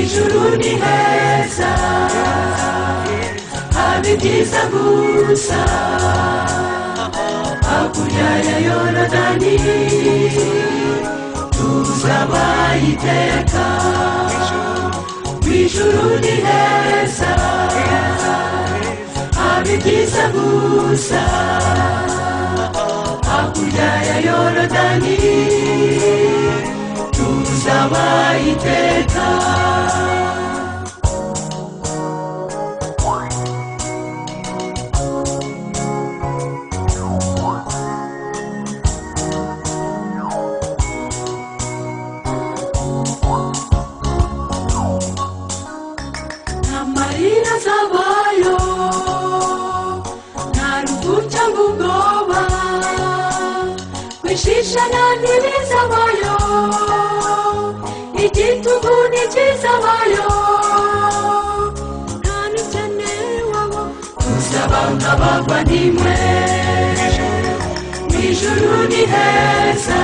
mw'Ijuru ni heza, haba ibyiza gusa. Hakurya ya Yorodani tuzabayo iteka. Mw'Ijuru ni heza, haba ibyiza gusa. Hakurya ya Yorodani tuzabayo iteka. Amarira zabayo nta rupfu cyangwa ubwoba, kwishishana ntibizabayo, igitugu ntikizabayo, nta n'ibyanewaho. Tuzaba nk'abavandimwe, mw'Ijuru ni heza.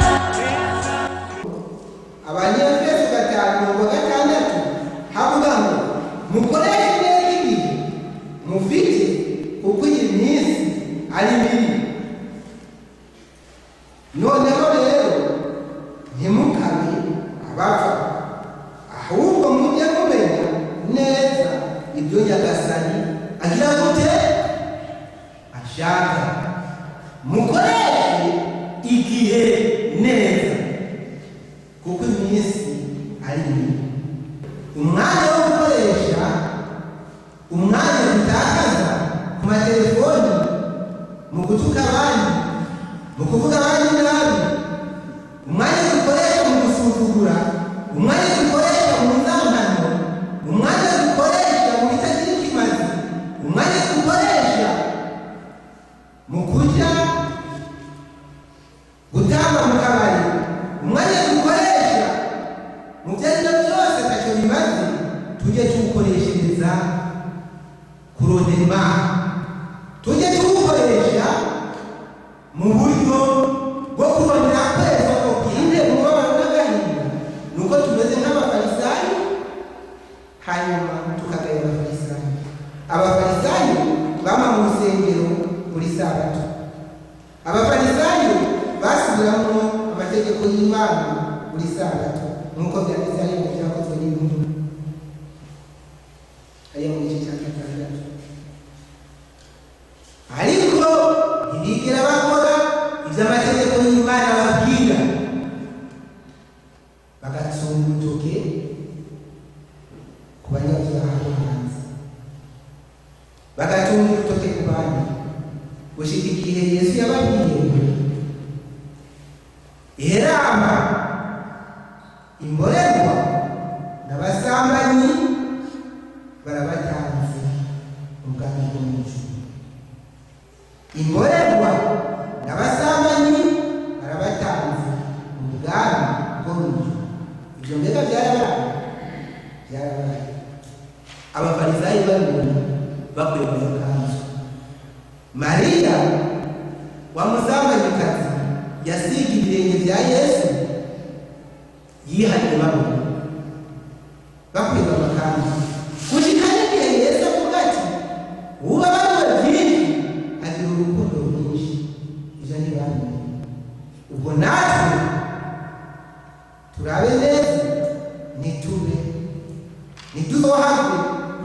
Abanyefeso 5:6 havuga ngo mukoreshe neza igihe mufite, kuko iyi minsi ari mibi. Noneho rero ntimukabe abapfa, ahubwo mujye mumenya neza ibyo Nyagasani agira gute ashaka. Mukoreshe igihe neza, kuko iminsi ari mibi. Umwanya wo gukoresha, umwanya gutakaza ku matelefoni, mu gutuka abandi, mu kuvuga abandi nabi, umwanya dukoresha mu gusuzugura, umwanya dukoresha mu nzangano, umwanya dukoresha mu bitagira ikimazi, umwanya dukoresha mu kujya gutamba mu kabari, umwanya dukoresha mu byaribyo byose ntacyo bimaze, tujye tuwukoreshereza kurondera Imana. Tujye tuwukoresha mu buryo bwo kurondera kweza ko bwinde umubabaro n'agahinda. Nuko tumeze nk'abafarisayo, hanyuma tukagaya abafarisayo. Abafarisayo bama mu rusengero buri Sabato. Abafarisayo basubiramo amategeko y'Imana buri Sabato, nuko byanditse ari mu byakozwe n'intumwa hariya mu gice cya 6. Ariko ntibigera bakora iby'amategeko y'Imana babwira, bagatunga urutoke ku banyabyaha bo hanze, bagatunga urutoke ku bandi, gushika igihe Yesu yababwiye ngo iherama, imborerwa n'abasambanyi barabatanze ubwami bwo mu ijuru. Imborerwa n'abasambanyi barabatanze ubwami bwo mu ijuru. Ibyo mbega byarabaye. Abafarisayo babibona bakwiye kuvukanzu. Mariya wa musambanyikazi yasiga ibirenge bya Yesu, yihanye babona bakwiba amakanzu. Gushika n'igihe Yesu avuga ati ubabariwe byinshi agira urukundo rwinshi. Ibyo ntibamenye. Ubwo natwe turabe neza, ntituzohave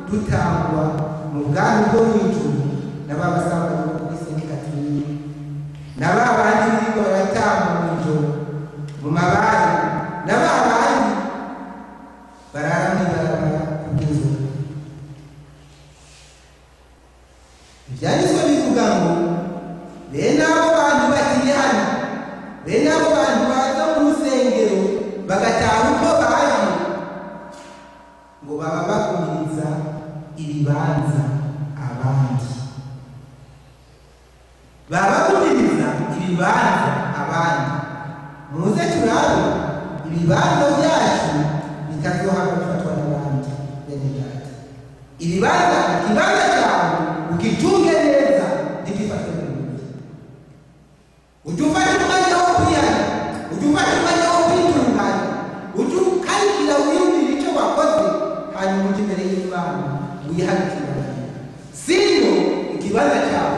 dutangwa mu bwami bwo mu ijuru na ba basambanyi bo kuri Saint-Catherine, na ba bandi birirwa baratamba mu ijoro mu mabari, na ba bandi barara mw'ibarabara kubw'inzoga. Ibyanditswe bivuga ngo bene abo bantu batihana, bene abo bantu baza mu rusengero bagataha uko baje, ngo baba bagumiriza ibibanza abandi. Baba bagumiriza ibibanza abandi. Muze turabe ibibanza byacu bitazohava bifatwa n'abandi. Bene data, ibibanza cyawe ukitunge neza, ntigifatwe n'undi. Ujye ufata umwanya wo kwihana, ujye ufata umwanya wo kwitunganya, ujye ukarikira wiyumvira icyo wakoze, yihagikira sino ikibanza cyawe